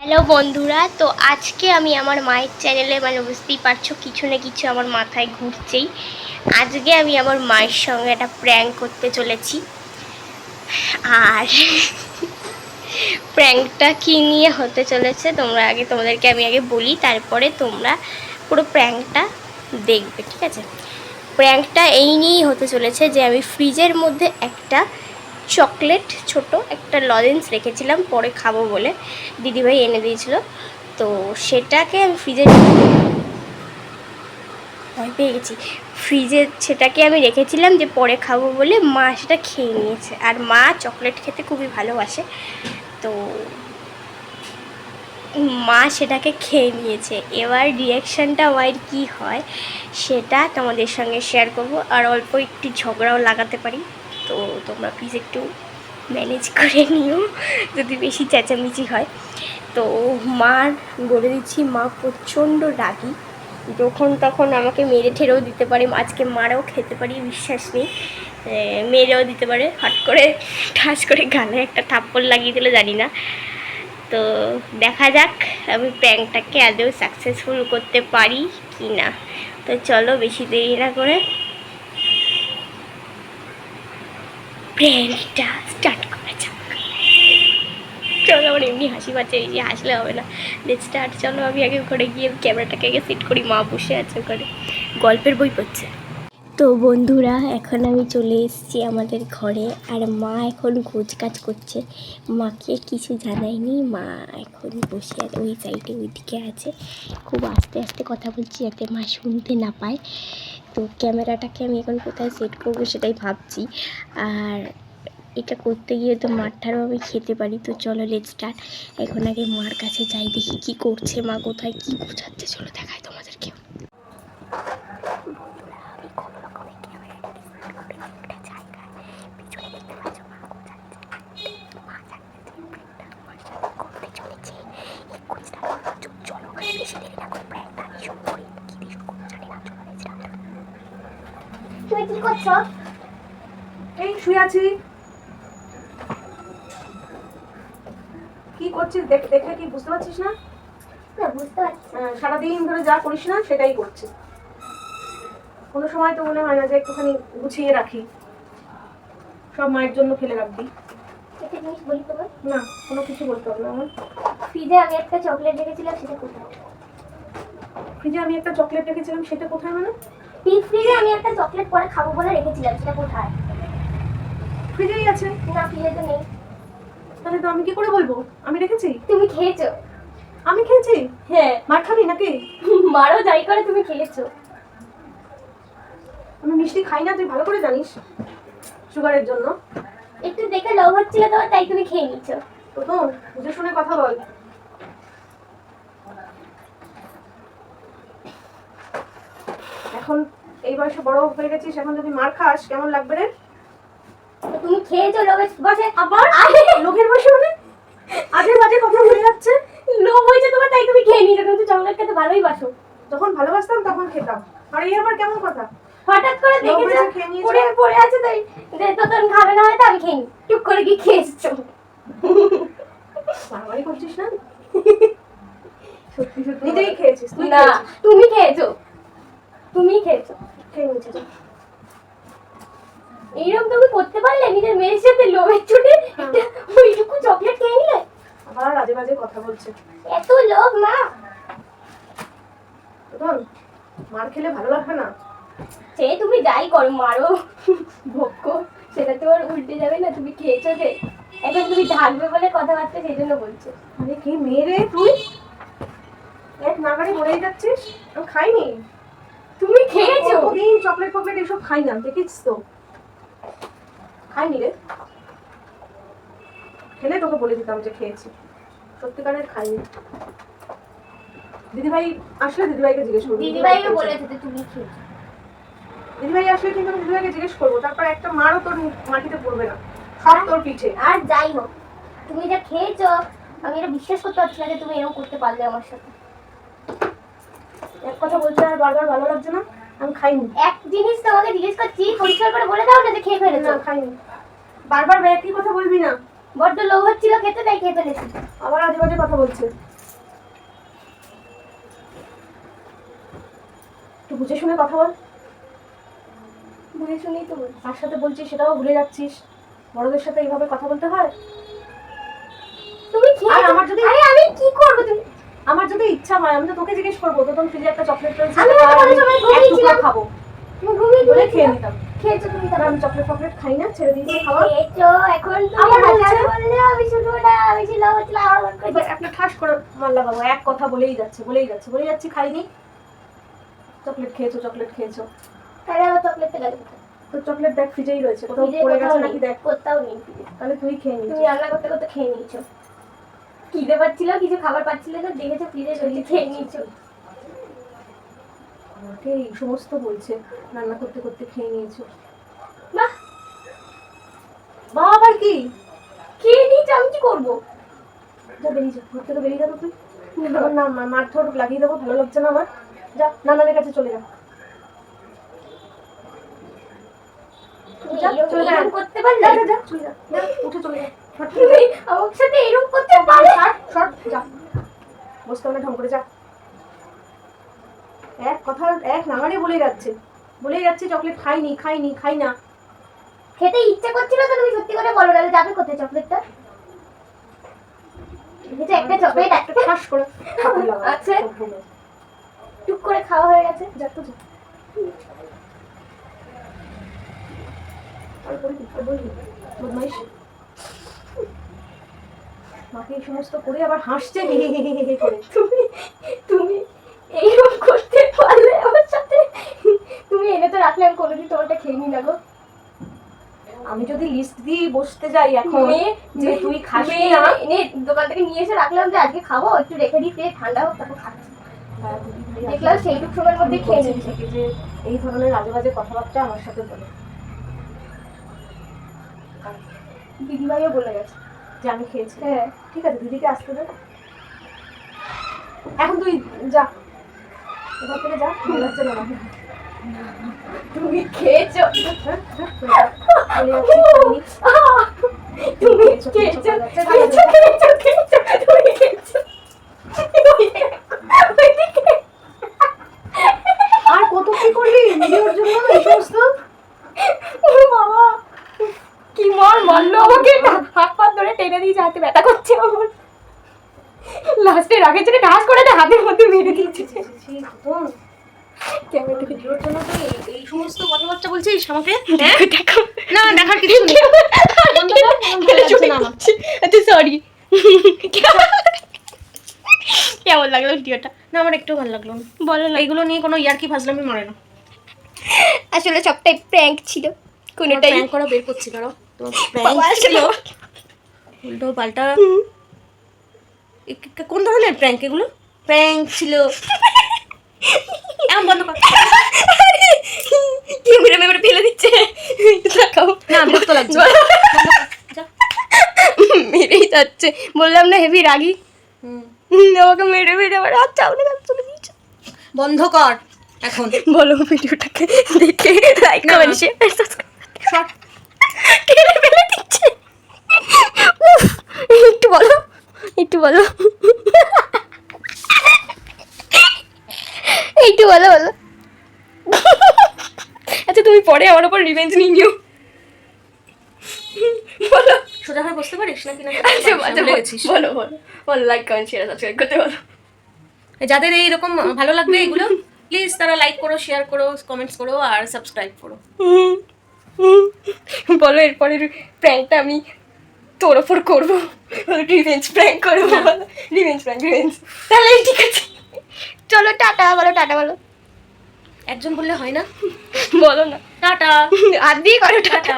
Hello বন্ধুরা, তো আজকে আমি আমার মায়ের চ্যানেলে বুঝতেই পারছো কিছু না কিছু আমার মাথায় ঘুরছেই। আজকে আমি আমার মায়ের সঙ্গে একটা প্র্যাঙ্ক করতে চলেছি। আর প্র্যাঙ্কটা কী নিয়ে হতে চলেছে তোমাদেরকে আমি আগে বলি, তারপরে তোমরা পুরো প্র্যাঙ্কটা দেখবে, ঠিক আছে? প্র্যাঙ্কটা এই নিয়েই হতে চলেছে যে আমি ফ্রিজের মধ্যে একটা চকলেট ছোট একটা লজেন্স রেখেছিলাম পরে খাবো বলে, দিদিভাই এনে দিয়েছিল। তো সেটাকে আমি সেটাকে আমি রেখেছিলাম যে পরে খাবো বলে, মা সেটা খেয়ে নিয়েছে। আর মা চকলেট খেতে খুবই ভালোবাসে, তো মা সেটাকে খেয়ে নিয়েছে। এবার রিয়াকশানটা মায়ের কী হয় সেটা তোমাদের সঙ্গে শেয়ার করব। আর অল্প একটু ঝগড়াও লাগাতে পারি, তো তোমরা প্লিজ একটু ম্যানেজ করে নিও যদি বেশি চেঁচামেচি হয়। তো মার বলে দিচ্ছি, মা প্রচণ্ড রাগী, যখন তখন আমাকে মেরে ঠেরেও দিতে পারে, আজকে মারাও খেতে পারি বিশ্বাস নেই, মেরেও দিতে পারে। হট করে ঠাস করে গালে একটা থাপ্পড় লাগিয়ে দিলে জানি না। তো দেখা যাক আমি প্র্যাঙ্কটাকে আদৌ সাকসেসফুল করতে পারি কি না। তো চলো বেশি দেরি না করে প্র্যাঙ্কটা স্টার্ট করা যাক। চলো, আমার এমনি হাসি পাচ্ছে, এই যে হাসলে হবে না। Let's start. চলো আমি আগে ওখানে গিয়ে ক্যামেরাটাকে আগে সেট করি। মা বসে আছে ওখানে, গল্পের বই পড়ছে। তো বন্ধুরা, এখন আমি চলে এসেছি আমাদের ঘরে, আর মা এখন গোছগাছ করছে। মাকে কিছু জানায়নি, মা এখন বসে আছে ওই সাইডে, ওইদিকে আছে। খুব আস্তে আস্তে কথা বলছি যাতে মা শুনতে না পায়। তো ক্যামেরাটাকে আমি এখন কোথায় সেট করবো সেটাই ভাবছি। আর এটা করতে গিয়ে তো মারটারও আমি খেতে পারি। তো চলো লেটস স্টার্ট। এখন আগে মার কাছে যাই, দেখি কী করছে মা, কোথায় কী বোঝাচ্ছে। চলো দেখায় তোমাদেরকে। তুমি কি করছো? এই শুয়ে আছি। কি করছিস দেখে কি বুঝতে পারছিস না? বুঝতে পারছি। সারাদিন ধরে যা করিস না সেটাই করছিস। কোনো সময় তো মনে হয় না যে একটুখানি গুছিয়ে রাখি, সব মায়ের জন্য ফেলে রাখবি। একটা জিনিস বলি তোমার? না, কোনো কিছু বলতে হবে না আমার। ফ্রিজে আমি একটা চকলেট রেখেছিলাম, সেটা কোথায়? ফ্রিজে আমি একটা চকলেট রেখেছিলাম, সেটা কোথায় মানে? ডিপ ফ্রিজে আমি একটা চকলেট পরে খাবো বলে রেখেছিলাম, সেটা কোথায়? ফ্রিজেই আছে। না, ফ্রিজে তো নেই। তাহলে তো আমি কি করে বলবো আমি রেখেছি? তুমি খেয়েছো? আমি খেয়েছি? হ্যাঁ। মার খাবি নাকি? মারও যাই করে, তুমি খেয়েছো। আমি মিষ্টি খাই না, তুই ভালো করে জানিস, সুগারের জন্য। একটু দেখে লোভ হচ্ছিল তোমার, তাই তুমি খেয়ে নিচ্ছো। তো বুঝে শুনে কথা বল। এখন এই বয়সে বড় হয়ে গেছিস, এখন যদি মার খাস কেমন লাগবে রে? তুমি খেয়েছো লোভের বসে? আবার লোভের বয়সে মানে আজে বাজে কথা বলে যাচ্ছে। লোভ হয়েছে তোমার, তাই তুমি খেয়ে নিয়েছো। তুমি তো চকলেট খেতে ভালোই বাসো। যখন ভালোবাসতাম তখন খেতাম, আর এই আবার কেমন কথা? হঠাৎ করে দেখেছো পড়ে আছে, তাই তো তখন খাবে না, হয়তো আমি খেয়ে নি। টুক করে কি খেয়েছো? মারামারি করছিস না? সত্যি সত্যি নিজেই খেয়েছিস? না, তুমি খেয়েছো। তুমি খেয়েছো। খেয়ে নিয়েছিস? এইরকম তুমি করতে পারলে নিজের মেয়ের সাথে লোভের চোটে একটা ওইটুকু চকলেট খেয়ে নিলে? আবার আজে বাজে কথা বলছে। এত লোভ মা! তখন মার খেলে ভালো লাগবে না? সে তুমি যাই করো, মারো ভক্ষ, সেটা তো আর উল্টে যাবে না। তুমি খেয়েছো যে, এখন তুমি ঢাকবে বলে কথাবার্তা, সেই জন্য বলছো। আরে কি মেয়ে রে তুই, এক নাগারে বলেই যাচ্ছিস। আমি খাইনি। তুমি খেয়েছো? কতদিন চকলেট ফকলেট এসব খাই না, দেখিস তো। খাইনি রে, খেলে তোকে বলে দিতাম যে খেয়েছি, সত্যিকারের খাইনি। দিদিভাই আসলে দিদিভাইকে জিজ্ঞেস করবো। দিদিভাইও বলেছে যে তুমি খেয়েছো। দিদিভাই আসলে কিন্তু আমি দিদিভাইকে জিজ্ঞেস করবো, তারপর একটা মারও তোর মাটিতে পড়বে না, সব তোর পিঠে। আর যাই হোক, তুমি যা খেয়েছো আমি এটা বিশ্বাস করতে পারছি না যে তুমি এরকম করতে পারলে আমার সাথে। এক কথা বলছে আর বারবার ভালো লাগছে না। আমি খাইনি। এক জিনিস তোমাকে জিজ্ঞেস করছি, পরিষ্কার করে বলে দাও না যে খেয়ে ফেলেছো। না খাইনি, বারবার একই কথা বলবি না। বড্ড লোভ হচ্ছিল খেতে, তাই খেয়ে ফেলেছি। আবার আজে বাজে কথা বলছে। একটু বুঝে শুনে কথা বল। বুঝে শুনেই তো বলছি। তার সাথে বলছিস সেটাও ভুলে যাচ্ছিস। বড়দের সাথে এইভাবে কথা বলতে হয়? তুমি আর আমার যদি আরে আমি কি করব তুমি আমার যদি ইচ্ছা হয় আমি তো তোকে জিজ্ঞেস করবো, তো তোর ফ্রিজে একটা চকলেট রয়েছে, আমি সেটা কোনো সময় ঘুমিয়েছিলাম। খাবো তুমি ঘুমিয়ে বলে খেয়ে নিতাম। খেয়েছো তুমি কারণ আমি চকলেট ফকলেট খাই না, ছেড়ে দিয়েছি খাওয়া। খেয়েছো এখন তুমি আমার হাজার বলছে- বললে আমি শুনবো না, আমি ছিল এবার একটা ঠাস করে মাল্লা বাবু এক কথা বলেই যাচ্ছি খাইনি। চকলেট খেয়েছো তাহলে আবার চকলেটটা গেল তো চকলেট দেখ ফ্রিজেই রয়েছে, কোথাও পড়ে গেছে নাকি দেখ। কোথাও নেই। তাহলে তুই খেয়ে নিস। তুমি রান্না করতে করতে খেয়ে নিয়েছো, খিদে পাচ্ছিল কিছু খাবার পাচ্ছিলে না, দেখেছো ফ্রিজে রয়েছে খেয়ে নিয়েছো। আমাকে এই সমস্ত বলছে রান্না করতে করতে খেয়ে নিয়েছো। বাহ, বা আবার কি? খেয়ে নিয়েছো, আমি কি করবো? যা বেরিয়ে যা, ঘর থেকে বেরিয়ে যাবো তুই। আমার না মারধর লাগিয়ে দেবো, ভালো লাগছে না আমার। যা নানাদের কাছে চলে যা। তুমি যা, চলে যা। এরকম করতে পারলে? যা চলে যা, যা, উঠে চলে যা। তুমি আমার সাথে এরকম করতে পারলে? সর যা, বসতে হবে না, ঢং করে যা। এক কথা এক নাগারে বলেই যাচ্ছে চকলেট খাই না। খেতে ইচ্ছে করছিল তো তুমি সত্যি করে বলো, তাহলে যাবে কোথায় চকলেটটা? দেখেছো একটা চকলেট একটা ঠাস করে থাপ্পড় লাগা। আছে টুক করে খাওয়া হয়ে গেছে। যা তো যা। আর বলবি বদমাইশ। মাকে এই সমস্ত করে আবার হাসছে হে হে হে হে হে করে। তুমি এইরকম করতে পারলে আমার সাথে? তুমি এনে তো রাখলে আমি কোনোদিন তোমারটা খেয়ে নি না গো। আমি যদি লিস্ট দিয়ে বসতে যাই এখন যে তুই খাসি না, এনে দোকান থেকে নিয়ে এসে রাখলাম যে আজকে খাবো, একটু রেখে দিই ফ্রিজে ঠান্ডা হোক তারপর খাচ্ছি, দেখলাম সেইটুকু সময়ের মধ্যে খেয়ে নিয়েছি। যে এই ধরনের আজে বাজে কথাবার্তা আমার সাথে বলে। দিদিভাইও বলে গেছে যে আমি খেয়েছি। হ্যাঁ। ঠিক আছে, দিদিকে আসতে দে। এখন তুই যা, এবার থেকে যা, ভালো লাগছে না আমার। তুমি খেয়েছো, হ্যাঁ, হ্যাঁ, চলে যাচ্ছি, খাইনি। তুমি খেয়েছো, খেয়েছো, চলে যাচ্ছে, খেয়েছো, খেয়েছো, তুমি খেয়েছো। আর কত কি করলি ভিডিওর জন্য এই সমস্ত? ও বাবা, কি মারলো আমাকে, হাত পা ধরে টেনে দিয়েছে, হাতে ব্যথা করছে আমার। লাস্টে রাগের জন্য ঠাস করে হাতের মধ্যে মেরে দিয়েছে। ভিডিওর জন্য তুই এই সমস্ত কথাবার্তা বলছিস আমাকে? দেখো না দেখার কিছু নেই। বন্ধ কর, ভালো লাগছে না আমার। আচ্ছা সরি। কেমন লাগলো ভিডিওটা? না আমার একটু ভালো লাগলো না। বলো না। এইগুলো নিয়ে কোনো ইয়ার্কি ফাজলামি মারে না। আসলে সবটাই প্র্যাঙ্ক ছিল, কোনোটাই প্র্যাঙ্ক করা বের করছি, কারণ তোমার বাবা প্র্যাঙ্ক ছিল আসলে উল্টো পাল্টা। কোন ধরনের প্র্যাঙ্ক এগুলো? প্র্যাঙ্ক ছিল। এখন বন্ধ কর। ক্যামেরা মেরে ফেলে দিচ্ছে, দেখাও না বিরক্ত লাগছে। মেরেই যাচ্ছে, বললাম না হেভি রাগি। আমাকে মেরে মেরে আবার হাত চাউলে চলে দিয়েছে। বন্ধ কর এখন। বলো ভিডিওটাকে দেখে লাইক না। কমেন্ট শেয়ার সাবস্ক্রাইব সর। টেনে ফেলে দিচ্ছে। উফ, একটু বলো একটু বলো বলো। আচ্ছা তুমি পরে আমার উপর রিভেঞ্জ নিও। বলো সোজা হয়ে বসতে পারিস নাকি? না আচ্ছা ভুলে গেছিস? বলো লাইক কমেন্ট শেয়ার সাবস্ক্রাইব করতে বলো। যাদের এইরকম ভালো লাগবে এগুলো, প্লিজ তারা লাইক করো, শেয়ার করো, কমেন্টস করো আর সাবস্ক্রাইব করো। বলো এরপরের প্র্যাঙ্কটা আমি তোর ওপর করবো, রিভেঞ্জ প্র্যাঙ্ক করবো। রিভেঞ্জ তাহলে ঠিক আছে, চলো টাটা বলো। একজন বললে হয় না? বলো না, টাটা। আর দিয়ে করো টাটা। টাটা।